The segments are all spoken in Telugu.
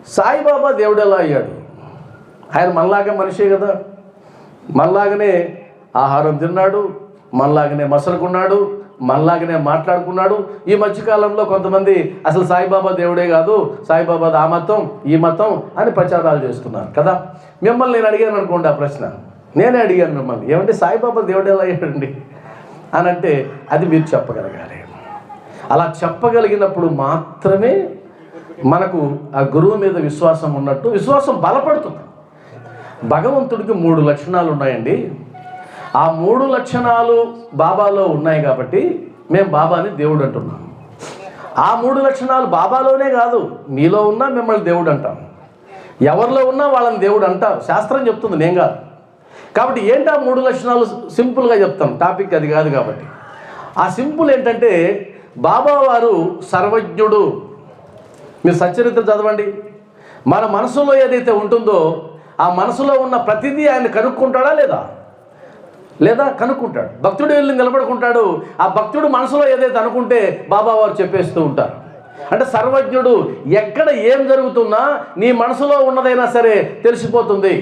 సాయిబాబా దేవుడు ఎలా అయ్యాడు? ఆయన మనలాగే మనిషే కదా, మనలాగనే ఆహారం తిన్నాడు, మనలాగనే మసలుకున్నాడు, మనలాగనే మాట్లాడుకున్నాడు. ఈ మధ్యకాలంలో కొంతమంది అసలు సాయిబాబా దేవుడే కాదు, సాయిబాబా ఆ మతం ఈ మతం అని ప్రచారాలు చేస్తున్నారు కదా. మిమ్మల్ని నేను అడిగాను అనుకోండి, ఆ ప్రశ్న నేనే అడిగాను మిమ్మల్ని, ఏమంటే సాయిబాబా దేవుడు ఎలా అయ్యాడండి అని అంటే అది మీరు చెప్పగలగాలి. అలా చెప్పగలిగినప్పుడు మాత్రమే మనకు ఆ గురువు మీద విశ్వాసం ఉన్నట్టు, విశ్వాసం బలపడుతుంది. భగవంతుడికి 3 లక్షణాలు ఉన్నాయండి. ఆ 3 లక్షణాలు బాబాలో ఉన్నాయి కాబట్టి మేము బాబాని దేవుడు అంటున్నాం. ఆ 3 లక్షణాలు బాబాలోనే కాదు, మీలో ఉన్నా మిమ్మల్ని దేవుడు అంటాం, ఎవరిలో ఉన్నా వాళ్ళని దేవుడు అంటారు. శాస్త్రం చెప్తుంది, నేను కాదు. కాబట్టి ఏంటి ఆ 3 లక్షణాలు? సింపుల్గా చెప్తాం, టాపిక్ అది కాదు కాబట్టి. ఆ సింపుల్ ఏంటంటే బాబా వారు సర్వజ్ఞుడు. మీరు సచ్చరిత్ర చదవండి. మన మనసులో ఏదైతే ఉంటుందో ఆ మనసులో ఉన్న ప్రతిదీ ఆయన కనుక్కుంటాడా లేదా కనుక్కుంటాడు. భక్తుడు వెళ్ళి నిలబడుకుంటాడు, ఆ భక్తుడు మనసులో ఏదైతే అనుకుంటే బాబా వారు చెప్పేస్తూ ఉంటారు. అంటే సర్వజ్ఞుడు. ఎక్కడ ఏం జరుగుతున్నా నీ మనసులో ఉన్నదైనా సరే తెలిసిపోతుంది.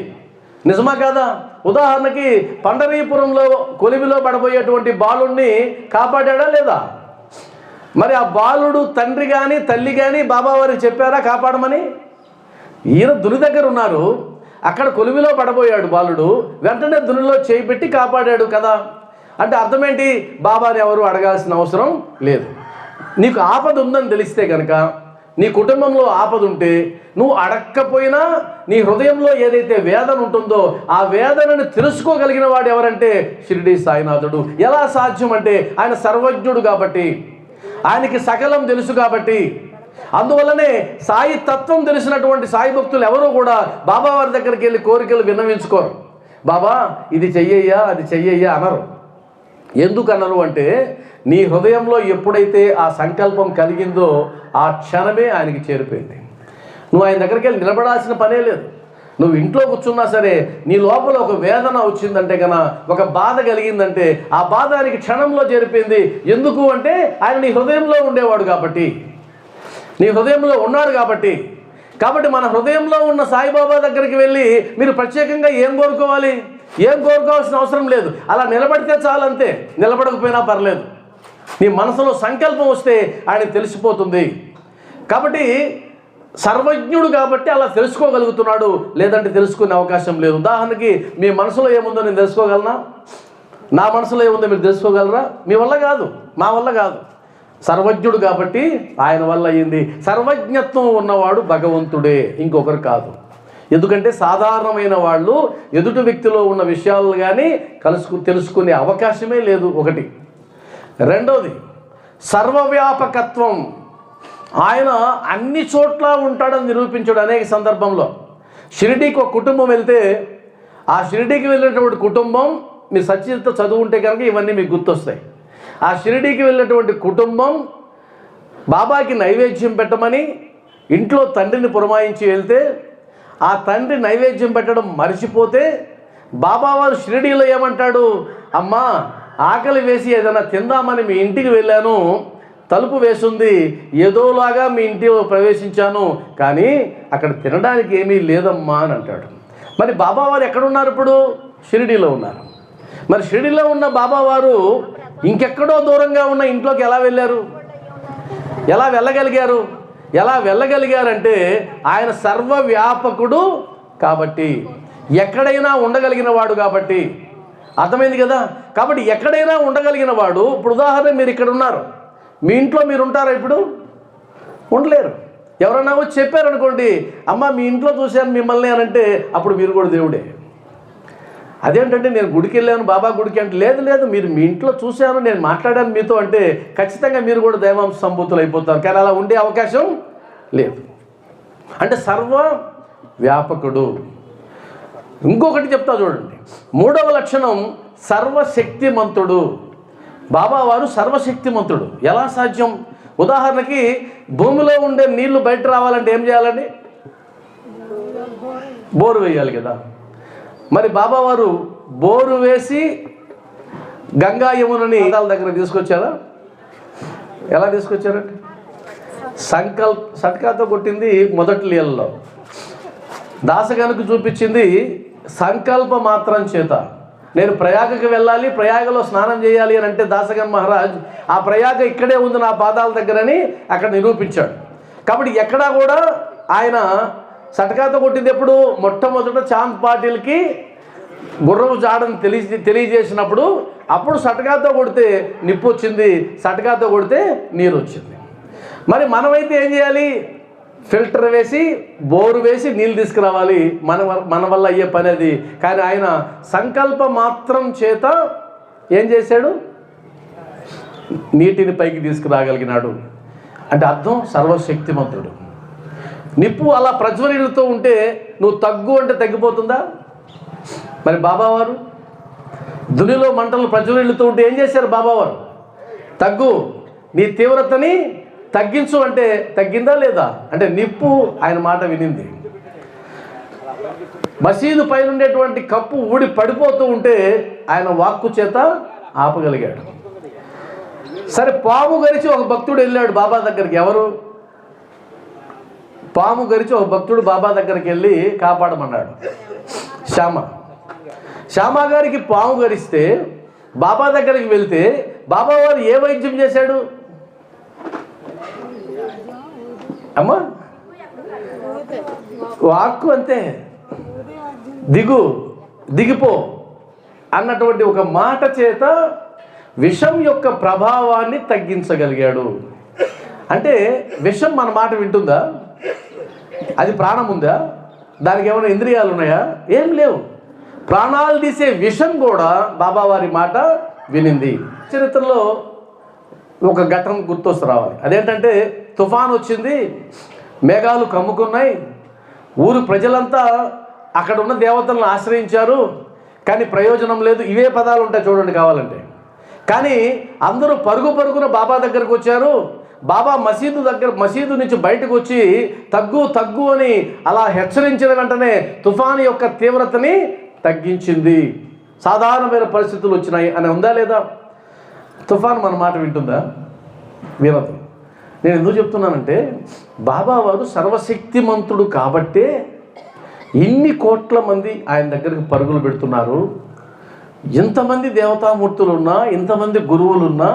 నిజమా కాదా? ఉదాహరణకి పండరీపురంలో కొలిమిలో పడబోయేటువంటి బాలుణ్ణి కాపాడా లేదా? మరి ఆ బాలుడు తండ్రి కానీ తల్లి కానీ బాబా వారికి చెప్పారా కాపాడమని? ఈయన దుని దగ్గర ఉన్నారు, అక్కడ కొలిమిలో పడబోయాడు బాలుడు, వెంటనే దునిలో చేయి పెట్టి కాపాడాడు కదా. అంటే అర్థమేంటి? బాబాని ఎవరు అడగాల్సిన అవసరం లేదు. నీకు ఆపద ఉందని తెలిస్తే కనుక, నీ కుటుంబంలో ఆపద ఉంటే నువ్వు అడక్కపోయినా నీ హృదయంలో ఏదైతే వేదన ఉంటుందో ఆ వేదనని తెలుసుకోగలిగిన వాడు ఎవరంటే షిరిడి సాయినాథుడు. ఎలా సాధ్యం అంటే ఆయన సర్వజ్ఞుడు కాబట్టి, ఆయనకి సకలం తెలుసు కాబట్టి. అందువల్లనే సాయి తత్వం తెలిసినటువంటి సాయి భక్తులు ఎవరూ కూడా బాబా వారి దగ్గరికి వెళ్ళి కోరికలు విన్నవించుకోరు. బాబా ఇది చెయ్యయ్యా అది చెయ్యయ్యా అనరు. ఎందుకు అనరు అంటే నీ హృదయంలో ఎప్పుడైతే ఆ సంకల్పం కలిగిందో ఆ క్షణమే ఆయనకి చేరిపోయింది. నువ్వు ఆయన దగ్గరికి వెళ్ళి నిలబడాల్సిన పనే లేదు. నువ్వు ఇంట్లో కూర్చున్నా సరే నీ లోపల ఒక వేదన వచ్చిందంటే కన్నా, ఒక బాధ కలిగిందంటే ఆ బాధ ఆయనకి క్షణంలో చేరిపోయింది. ఎందుకు అంటే ఆయన నీ హృదయంలో ఉండేవాడు కాబట్టి, నీ హృదయంలో ఉన్నాడు కాబట్టి. కాబట్టి మన హృదయంలో ఉన్న సాయిబాబా దగ్గరికి వెళ్ళి మీరు ప్రత్యేకంగా ఏం కోరుకోవాలి? ఏం కోరుకోవాల్సిన అవసరం లేదు. అలా నిలబడితే చాలంతే, నిలబడకపోయినా పర్లేదు. నీ మనసులో సంకల్పం వస్తే ఆయన తెలిసిపోతుంది. కాబట్టి సర్వజ్ఞుడు కాబట్టి అలా తెలుసుకోగలుగుతున్నాడు, లేదంటే తెలుసుకునే అవకాశం లేదు. ఉదాహరణకి మీ మనసులో ఏముందో నేను తెలుసుకోగలనా? నా మనసులో ఏముందో మీరు తెలుసుకోగలరా? మీ వల్ల కాదు, మా వల్ల కాదు. సర్వజ్ఞుడు కాబట్టి ఆయన వల్ల అయ్యింది. సర్వజ్ఞత్వం ఉన్నవాడు భగవంతుడే, ఇంకొకరు కాదు. ఎందుకంటే సాధారణమైన వాళ్ళు ఎదుటి వ్యక్తిలో ఉన్న విషయాలు కానీ తెలుసుకునే అవకాశమే లేదు, ఒకటి. రెండోది సర్వవ్యాపకత్వం. ఆయన అన్ని చోట్ల ఉంటాడని నిరూపించాడు అనేక సందర్భంలో. షిరిడీకి ఒక కుటుంబం వెళ్తే ఆ షిరిడీకి వెళ్ళినటువంటి కుటుంబం, మీరు సచరిత్ర చదువుంటే కనుక ఇవన్నీ మీకు గుర్తొస్తాయి. ఆ షిరిడీకి వెళ్ళినటువంటి కుటుంబం బాబాకి నైవేద్యం పెట్టమని ఇంట్లో తండ్రిని పురమాయించి వెళ్తే ఆ తండ్రి నైవేద్యం పెట్టడం మర్చిపోతే బాబావారు షిరిడీలో ఏమంటాడు? అమ్మా ఆకలి వేసి ఏదైనా తిందామని మీ ఇంటికి వెళ్ళాను, తలుపు వేసుంది, ఏదోలాగా మీ ఇంటిలో ప్రవేశించాను, కానీ అక్కడ తినడానికి ఏమీ లేదమ్మా అని అంటాడు. మరి బాబావారు ఎక్కడున్నారు? ఇప్పుడు షిరిడీలో ఉన్నారు. మరి షిరిడీలో ఉన్న బాబావారు ఇంకెక్కడో దూరంగా ఉన్న ఇంట్లోకి ఎలా వెళ్ళారు? ఎలా వెళ్ళగలిగారంటే ఆయన సర్వవ్యాపకుడు కాబట్టి, ఎక్కడైనా ఉండగలిగిన వాడు కాబట్టి. అర్థమైంది కదా? కాబట్టి ఎక్కడైనా ఉండగలిగిన వాడు. ఇప్పుడు ఉదాహరణ, మీరు ఇక్కడ ఉన్నారు, మీ ఇంట్లో మీరు ఉంటారా? ఇప్పుడు ఉండలేరు. ఎవరన్నా వచ్చి చెప్పారనుకోండి, అమ్మ మీ ఇంట్లో చూశాను మిమ్మల్ని అని అంటే అప్పుడు మీరు కూడా దేవుడే. అదేంటంటే నేను గుడికి వెళ్ళాను, బాబా గుడికి అంటే, లేదు మీరు మీ ఇంట్లో చూశాను, నేను మాట్లాడాను మీతో అంటే ఖచ్చితంగా మీరు కూడా దైవాంశ సంభూతులు అయిపోతారు. కానీ అలా ఉండే అవకాశం లేదు. అంటే సర్వ వ్యాపకుడు. ఇంకొకటి చెప్తా చూడండి, 3వ లక్షణం సర్వశక్తిమంతుడు. బాబా వారు సర్వశక్తిమంతుడు. ఎలా సాధ్యం? ఉదాహరణకి భూమిలో ఉండే నీళ్లు బయట రావాలంటే ఏం చేయాలండి? బోరు వేయాలి కదా. మరి బాబావారు బోరు వేసి గంగా యమునని దగ్గర తీసుకొచ్చారా? ఎలా తీసుకొచ్చారంటే సట్కాతో కొట్టింది మొదటి నీళ్ళలో. దాసగనుకు చూపించింది సంకల్ప మాత్రం చేత. నేను ప్రయాగకి వెళ్ళాలి, ప్రయాగలో స్నానం చేయాలి అని అంటే దాసగన్ మహారాజ్ ఆ ప్రయాగ ఇక్కడే ఉంది నా పాదాల దగ్గరని అక్కడ నిరూపించాడు. కాబట్టి ఎక్కడా కూడా ఆయన సటకాతో కొట్టింది ఎప్పుడు? మొట్టమొదట చాంద్ పాటిల్కి గుర్రపు జాడని తెలియజేసినప్పుడు అప్పుడు సటకాతో కొడితే నిప్పు వచ్చింది, సటకాతో కొడితే నీరు వచ్చింది. మరి మనమైతే ఏం చేయాలి? ఫిల్టర్ వేసి బోరు వేసి నీళ్ళు తీసుకురావాలి. మన వల్ల అయ్యే పని అది. కానీ ఆయన సంకల్ప మాత్రం చేత ఏం చేశాడు? నీటిని పైకి తీసుకురాగలిగినాడు. అంటే అర్థం సర్వశక్తిమంతుడు. నిప్పు అలా ప్రజ్వరిల్లుతూ ఉంటే నువ్వు తగ్గు అంటే తగ్గిపోతుందా? మరి బాబావారు దునిలో మంటలు ప్రజ్వరిల్లుతూ ఉంటే ఏం చేశారు బాబావారు? తగ్గు, నీ తీవ్రతని తగ్గించు అంటే తగ్గిందా లేదా? అంటే నిప్పు ఆయన మాట వినింది. మసీదు పైన ఉండేటువంటి కప్పు ఊడి పడిపోతూ ఉంటే ఆయన వాక్కు చేత ఆపగలిగాడు. సరే, పాము గరిచి ఒక భక్తుడు వెళ్ళాడు బాబా దగ్గరికి. ఎవరు? పాము గరిచి ఒక భక్తుడు బాబా దగ్గరికి వెళ్ళి కాపాడమన్నాడు. శ్యామ గారికి పాము గరిస్తే బాబా దగ్గరికి వెళ్తే బాబా వారు ఏ వైద్యం చేశాడు? అమ్మా, వాక్కు అంతే, దిగిపో అన్నటువంటి ఒక మాట చేత విషం యొక్క ప్రభావాన్ని తగ్గించగలిగాడు. అంటే విషం మన మాట వింటుందా? అది ప్రాణం ఉందా? దానికి ఏమైనా ఇంద్రియాలు ఉన్నాయా? ఏం లేవు. ప్రాణాలు తీసే విషం కూడా బాబావారి మాట వినింది. చరిత్రలో ఒక ఘటన గుర్తొస్తూ రావాలి. అదేంటంటే తుఫాన్ వచ్చింది, మేఘాలు కమ్ముకున్నాయి, ఊరు ప్రజలంతా అక్కడ ఉన్న దేవతలను ఆశ్రయించారు, కానీ ప్రయోజనం లేదు. ఇవే పదాలు ఉంటాయి చూడండి కావాలంటే. కానీ అందరూ పరుగున బాబా దగ్గరకు వచ్చారు. బాబా మసీదు నుంచి బయటకు వచ్చి తగ్గు అని అలా హెచ్చరించిన వెంటనే తుఫాను యొక్క తీవ్రతని తగ్గించింది. సాధారణమైన పరిస్థితులు వచ్చినాయి అని ఉందా లేదా? తుఫాను మన మాట వింటుందా? వినదు. నేను ఎందుకు చెప్తున్నానంటే బాబావారు సర్వశక్తిమంతుడు కాబట్టే ఇన్ని కోట్ల మంది ఆయన దగ్గరికి పరుగులు పెడుతున్నారు. ఇంతమంది దేవతామూర్తులు ఉన్నా, ఇంతమంది గురువులున్నా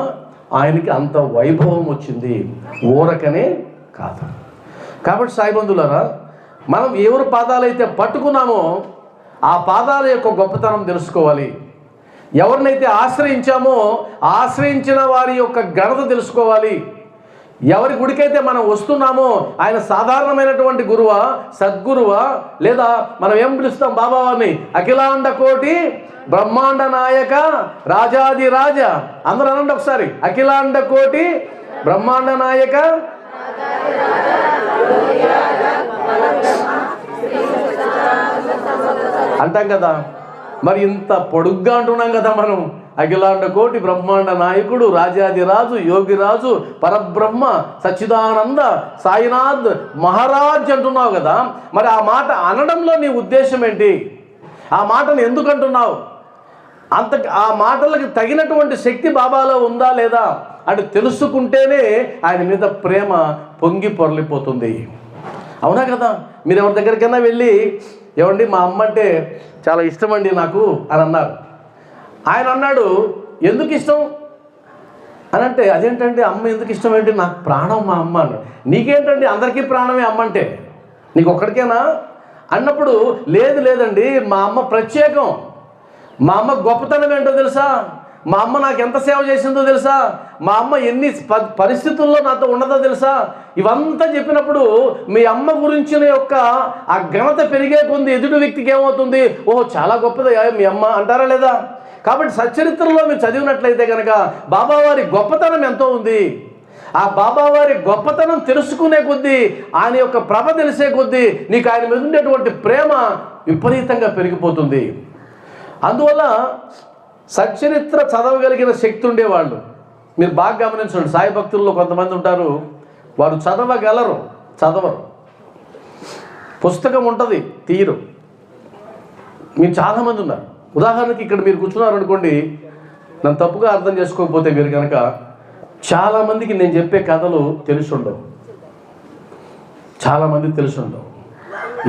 ఆయనకి అంత వైభవం వచ్చింది. ఊరకనే కాదు. కాబట్టి సాయిబంధులారా, మనం ఎవరి పాదాలైతే పట్టుకున్నామో ఆ పాదాల యొక్క గొప్పతనం తెలుసుకోవాలి. ఎవరినైతే ఆశ్రయించామో ఆశ్రయించిన వారి యొక్క ఘనత తెలుసుకోవాలి. ఎవరి గుడికైతే మనం వస్తున్నామో ఆయన సాధారణమైనటువంటి గురువా, సద్గురువా, లేదా మనం ఏం పిలుస్తాం బాబావారిని? అఖిలాండ కోటి బ్రహ్మాండ నాయక రాజాది రాజ. అందరూ అనండి ఒకసారి, అఖిలాండ కోటి బ్రహ్మాండ నాయక. అంటాం కదా. మరి ఇంత పొడుగ్గా అంటున్నాం కదా మనం. అఖిలాండ కోటి బ్రహ్మాండ నాయకుడు, రాజాదిరాజు, యోగిరాజు, పరబ్రహ్మ, సచ్చిదానంద, సాయినాథ్ మహారాజ్ అంటున్నావు కదా. మరి ఆ మాట అనడంలో నీ ఉద్దేశం ఏంటి? ఆ మాటను ఎందుకు అంటున్నావు? ఆ మాటలకు తగినటువంటి శక్తి బాబాలో ఉందా లేదా అని తెలుసుకుంటేనే ఆయన మీద ప్రేమ పొంగి పొరలిపోతుంది. అవునా కదా? మీరు ఎవరి దగ్గరికైనా వెళ్ళి, ఏమండి మా అమ్మ అంటే చాలా ఇష్టం అండి నాకు అని అన్నారు. ఆయన అన్నాడు, ఎందుకు ఇష్టం అని అంటే, అదేంటండి అమ్మ ఎందుకు ఇష్టం ఏంటి? నాకు ప్రాణం మా అమ్మ అన్నాడు. నీకేంటండి అందరికీ ప్రాణమే అమ్మ అంటే, నీకు ఒక్కడికేనా అన్నప్పుడు, లేదండి మా అమ్మ ప్రత్యేకం. మా అమ్మ గొప్పతనం ఏంటో తెలుసా? మా అమ్మ నాకు ఎంత సేవ చేసిందో తెలుసా? మా అమ్మ ఎన్ని పరిస్థితుల్లో నాతో ఉన్నదో తెలుసా? ఇవంతా చెప్పినప్పుడు మీ అమ్మ గురించిన యొక్క ఆ ఘనత పెరిగే కొంది ఎదుటి వ్యక్తికి ఏమవుతుంది? ఓహో చాలా గొప్పదయ్యా మీ అమ్మ అంటారా లేదా? కాబట్టి సచ్చరిత్రలో మీరు చదివినట్లయితే కనుక బాబావారి గొప్పతనం ఎంతో ఉంది. ఆ బాబావారి గొప్పతనం తెలుసుకునే కొద్దీ, ఆయన యొక్క ప్రభ తెలిసే కొద్దీ నీకు ఆయన మీద ఉండేటువంటి ప్రేమ విపరీతంగా పెరిగిపోతుంది. అందువల్ల సచ్చరిత్ర చదవగలిగిన శక్తి ఉండేవాళ్ళు మీరు బాగా గమనించండి. సాయి భక్తుల్లో కొంతమంది ఉంటారు, వారు చదవరు, పుస్తకం ఉంటుంది తీరు. మీరు చాలామంది ఉన్నారు. ఉదాహరణకి ఇక్కడ మీరు కూర్చున్నారు అనుకోండి, నన్ను తప్పుగా అర్థం చేసుకోకపోతే మీరు కనుక, చాలామందికి నేను చెప్పే కథలు తెలుసుండవు.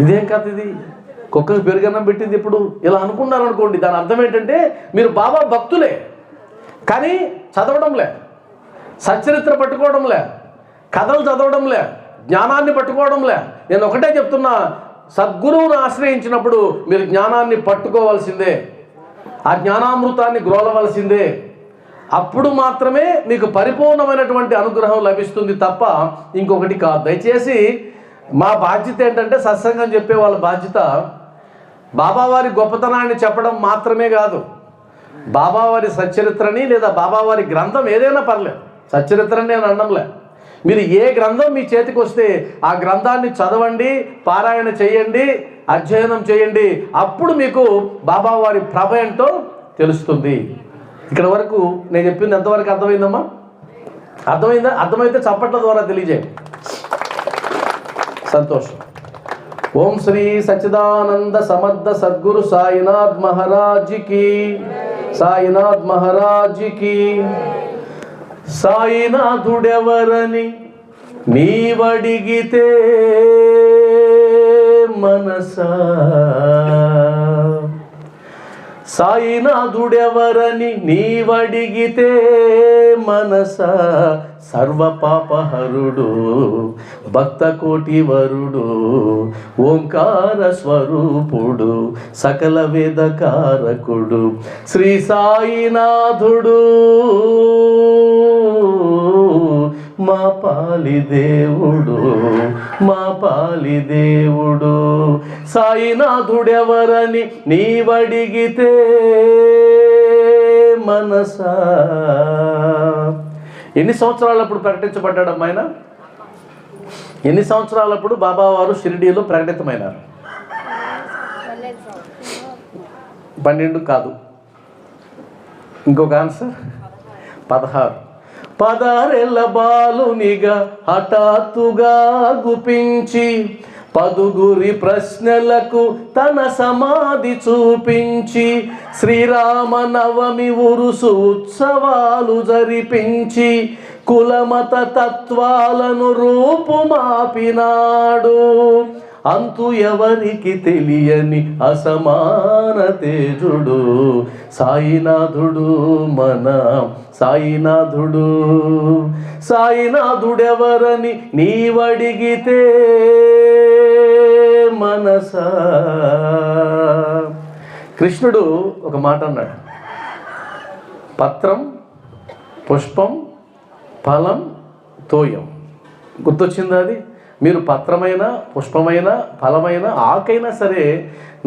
ఇదేం కథ ఇది, కుక్కకు పెరుగన్నం పెట్టింది ఇప్పుడు, ఇలా అనుకున్నారు అనుకోండి. దాని అర్థం ఏంటంటే మీరు బాబా భక్తులే కానీ చదవడంలే, సచ్చరిత్ర పట్టుకోవడంలే, కథలు చదవడంలే, జ్ఞానాన్ని పట్టుకోవడంలే. నేను ఒకటే చెప్తున్నా, సద్గురువును ఆశ్రయించినప్పుడు మీరు జ్ఞానాన్ని పట్టుకోవాల్సిందే, ఆ జ్ఞానామృతాన్ని గ్రోలవలసిందే. అప్పుడు మాత్రమే మీకు పరిపూర్ణమైనటువంటి అనుగ్రహం లభిస్తుంది తప్ప ఇంకొకటి కాదు. దయచేసి మా బాధ్యత ఏంటంటే, సత్సంగం చెప్పే వాళ్ళ బాధ్యత బాబావారి గొప్పతనాన్ని చెప్పడం మాత్రమే కాదు, బాబావారి సచ్చరిత్రని లేదా బాబావారి గ్రంథం ఏదైనా పర్లేదు, సచ్చరిత్రని నేను అనడంలే. మీరు ఏ గ్రంథం మీ చేతికి వస్తే ఆ గ్రంథాన్ని చదవండి, పారాయణ చేయండి, అధ్యయనం చేయండి. అప్పుడు మీకు బాబావారి ప్రభ ఏంటో తెలుస్తుంది. ఇక్కడ వరకు నేను చెప్పింది ఎంతవరకు అర్థమైందమ్మా? అర్థమైందా? అర్థమైతే చప్పట్ల ద్వారా తెలియజేయండి. సంతోషం. ఓం శ్రీ సచ్చిదానంద సమర్థ సద్గురు సాయినాథ్ మహారాజ్కి, సాయినాథ్ మహారాజ్కి. సాయినాథుడెవరని నీవడిగితే మనసా, సాయినాథుడెవరని నీవడిగితే మనసా, సర్వపాపహరుడు భక్త కోటి వరుడు, ఓంకార స్వరూపుడు సకల వేదకారకుడు శ్రీ సాయినాథుడు, మా పాలి దేవుడు, మా పాలి దేవుడు. సాయినాథుడెవరని నీవడిగితే మనసా. ఎన్ని సంవత్సరాలప్పుడు ప్రకటించబడ్డాడమ్మా ఆయన? ఎన్ని సంవత్సరాలప్పుడు బాబావారు షిరిడీలో ప్రకటితమైనారు? 12 కాదు, ఇంకొక ఆన్సర్ 16. 16 బాలునిగా హఠాత్తుగా గుపించి 10 ప్రశ్నలకు తన సమాధి చూపించి, శ్రీరామనవమి ఉరుసు ఉత్సవాలు జరిపించి, కులమత తత్వాలను రూపుమాపినాడు. అంతు ఎవరికి తెలియని అసమాన తేజుడు సాయినాథుడు, మన సాయినాథుడు. సాయినాథుడెవరని నీవడిగితే మనసా. కృష్ణుడు ఒక మాట అన్నాడు, పత్రం పుష్పం ఫలం తోయం. గుర్తొచ్చిందా అది? మీరు పత్రమైన, పుష్పమైన, ఫలమైన, ఆకైనా సరే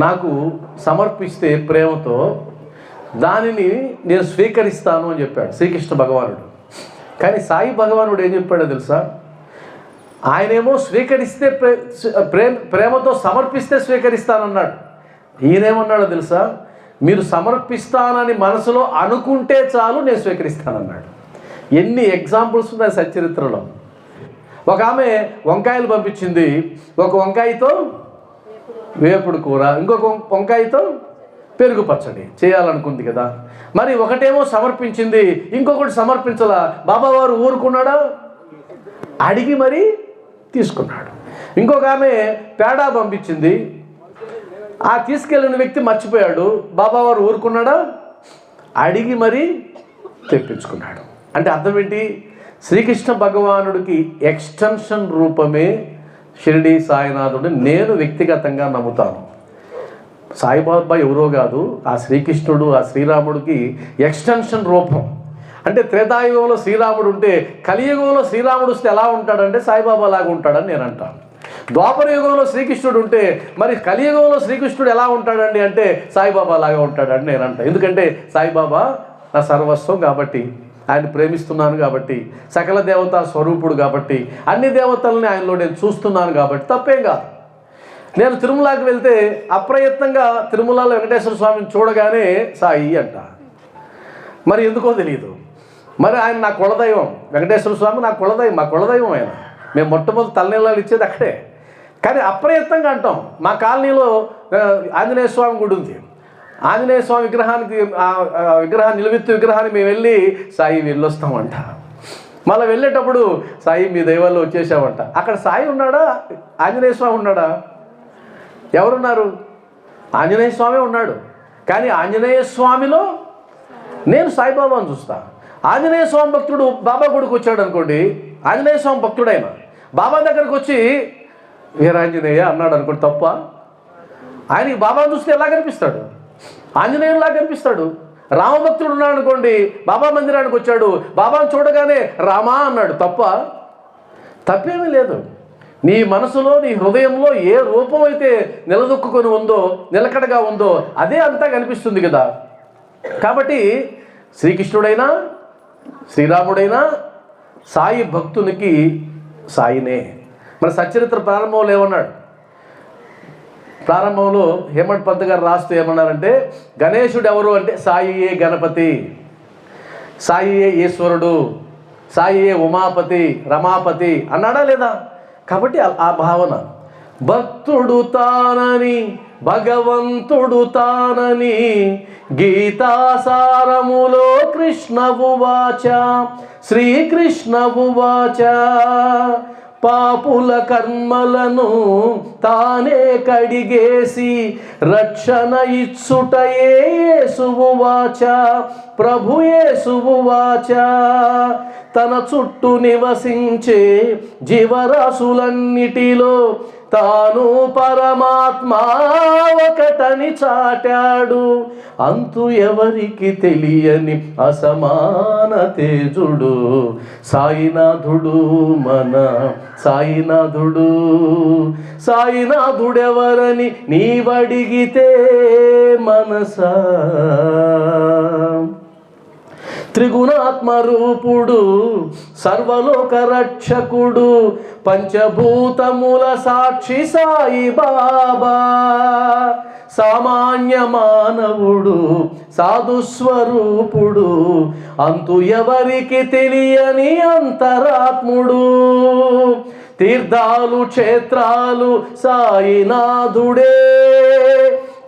నాకు సమర్పిస్తే ప్రేమతో దానిని నేను స్వీకరిస్తాను అని చెప్పాడు శ్రీకృష్ణ భగవానుడు. కానీ సాయి భగవానుడు ఏం చెప్పాడో తెలుసా? ఆయనేమో స్వీకరిస్తే ప్రేమతో సమర్పిస్తే స్వీకరిస్తానన్నాడు. ఈయనేమన్నాడో తెలుసా? మీరు సమర్పిస్తానని మనసులో అనుకుంటే చాలు, నేను స్వీకరిస్తానన్నాడు. ఎన్ని ఎగ్జాంపుల్స్ ఉన్నాయి సచ్చరిత్రలో. ఒక ఆమె వంకాయలు పంపించింది, ఒక వంకాయతో వేపుడు కూర, ఇంకొక వంకాయతో పెరుగు పచ్చడి చేయాలనుకుంది కదా. మరి ఒకటేమో సమర్పించింది, ఇంకొకటి సమర్పించలా. బాబావారు ఊరుకున్నాడా? అడిగి మరీ తీసుకున్నాడు. ఇంకొక ఆమె పేడా పంపించింది, ఆ తీసుకెళ్ళిన వ్యక్తి మర్చిపోయాడు. బాబావారు ఊరుకున్నాడా? అడిగి మరీ తెప్పించుకున్నాడు. అంటే అర్థం ఏంటి? శ్రీకృష్ణ భగవానుడికి ఎక్స్టెన్షన్ రూపమే షిరిడి సాయినాథుడు. నేను వ్యక్తిగతంగా నమ్ముతాను. సాయిబాబా ఎవరో కాదు, ఆ శ్రీకృష్ణుడు, ఆ శ్రీరాముడికి ఎక్స్టెన్షన్ రూపం. అంటే త్రేతాయుగంలో శ్రీరాముడు ఉంటే కలియుగంలో శ్రీరాముడు వస్తే ఎలా ఉంటాడంటే సాయిబాబా లాగా ఉంటాడని నేను అంటాను. ద్వాపర యుగంలో శ్రీకృష్ణుడు ఉంటే మరి కలియుగంలో శ్రీకృష్ణుడు ఎలా ఉంటాడండి అంటే సాయిబాబా లాగా ఉంటాడని నేను అంటాను. ఎందుకంటే సాయిబాబా నా సర్వస్వం కాబట్టి, ఆయన ప్రేమిస్తున్నాను కాబట్టి, సకల దేవతా స్వరూపుడు కాబట్టి, అన్ని దేవతల్ని ఆయనలో నేను చూస్తున్నాను కాబట్టి తప్పేం కాదు. నేను తిరుమలకి వెళ్తే అప్రయత్నంగా తిరుమలలో వెంకటేశ్వర స్వామిని చూడగానే సాయి అంట. మరి ఎందుకో తెలియదు. మరి ఆయన నా కులదైవం, వెంకటేశ్వర స్వామి నా కులదైవం, మా కులదైవం ఆయన. మేము మొట్టమొదటి తలనీళ్ళు ఇచ్చేది అక్కడే. కానీ అప్రయత్నంగా అంటాం. మా కాలనీలో ఆంజనేయ స్వామి గుడి ఉంది. ఆంజనేయ స్వామి విగ్రహానికి, విగ్రహాన్ని, నిలువెత్తు విగ్రహాన్ని మేము వెళ్ళి సాయి వెళ్ళొస్తామంట. మళ్ళీ వెళ్ళేటప్పుడు సాయి మీ దైవాల్లో వచ్చేసామంట. అక్కడ సాయి ఉన్నాడా? ఆంజనేయ స్వామి ఉన్నాడా? ఎవరున్నారు? ఆంజనేయ స్వామి ఉన్నాడు. కానీ ఆంజనేయ స్వామిలో నేను సాయిబాబాను చూస్తా. ఆంజనేయ స్వామి భక్తుడు బాబా గుడికి వచ్చాడు అనుకోండి, ఆంజనేయ స్వామి భక్తుడైన బాబా దగ్గరకు వచ్చి వీరాంజనేయ అన్నాడు అనుకోండి, తప్ప? ఆయనకి బాబాను చూస్తే ఎలా కనిపిస్తాడు? ఆంజనేయులా కనిపిస్తాడు. రామభక్తుడు ఉన్నాడు అనుకోండి, బాబా మందిరానికి వచ్చాడు, బాబాను చూడగానే రామా అన్నాడు, తప్ప? తప్పేమీ లేదు. నీ మనసులో, నీ హృదయంలో ఏ రూపం అయితే నిలదొక్కుని ఉందో, నిలకడగా ఉందో, అదే అంతా కనిపిస్తుంది కదా. కాబట్టి శ్రీకృష్ణుడైనా శ్రీరాముడైనా సాయి భక్తునికి సాయినే. మన సచ్చరిత్ర ప్రారంభంలో ఏమన్నాడు? ప్రారంభంలో హేమంత్ పంత్ గారు రాస్తూ ఏమన్నారంటే, గణేశుడు ఎవరు అంటే సాయియే గణపతి, సాయియే ఈశ్వరుడు, సాయియే ఉమాపతి, రమాపతి అన్నాడా లేదా? కాబట్టి ఆ భావన, భక్తుడు తానని భగవంతుడు తానని గీతాసారములో కృష్ణవువాచ, శ్రీకృష్ణవువాచ, పాపుల కర్మలను తానే కడిగేసి రక్షణ ఇచ్చుటయే యేసువువాచ, ప్రభు యేసువువాచ, తన చుట్టూ నివసించే జీవరాశులన్నిటిలో తాను పరమాత్మ ఒకటని చాటాడు, అంతు ఎవరికి తెలియని అసమాన తేజుడు సాయినాథుడు, మన సాయినాథుడు. సాయినాథుడెవరని నీవడిగితే మనసా, త్రిగుణాత్మరూపుడు, సర్వలోక రక్షకుడు, పంచభూతముల సాక్షి సాయిబాబా, సామాన్య మానవుడు, సాధుస్వరూపుడు, అంతు ఎవరికి తెలియని అంతరాత్ముడు. తీర్థాలు క్షేత్రాలు సాయినాథుడే,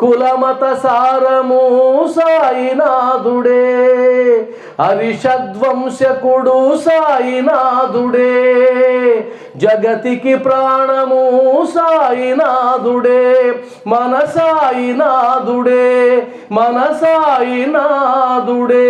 కులమత సారము సాయినాథుడే, హరిషద్వంశకుడు సాయినాథుడే, జగతికి ప్రాణము సాయినాథుడే, మన సాయినాథుడే, మన సాయినాథుడే.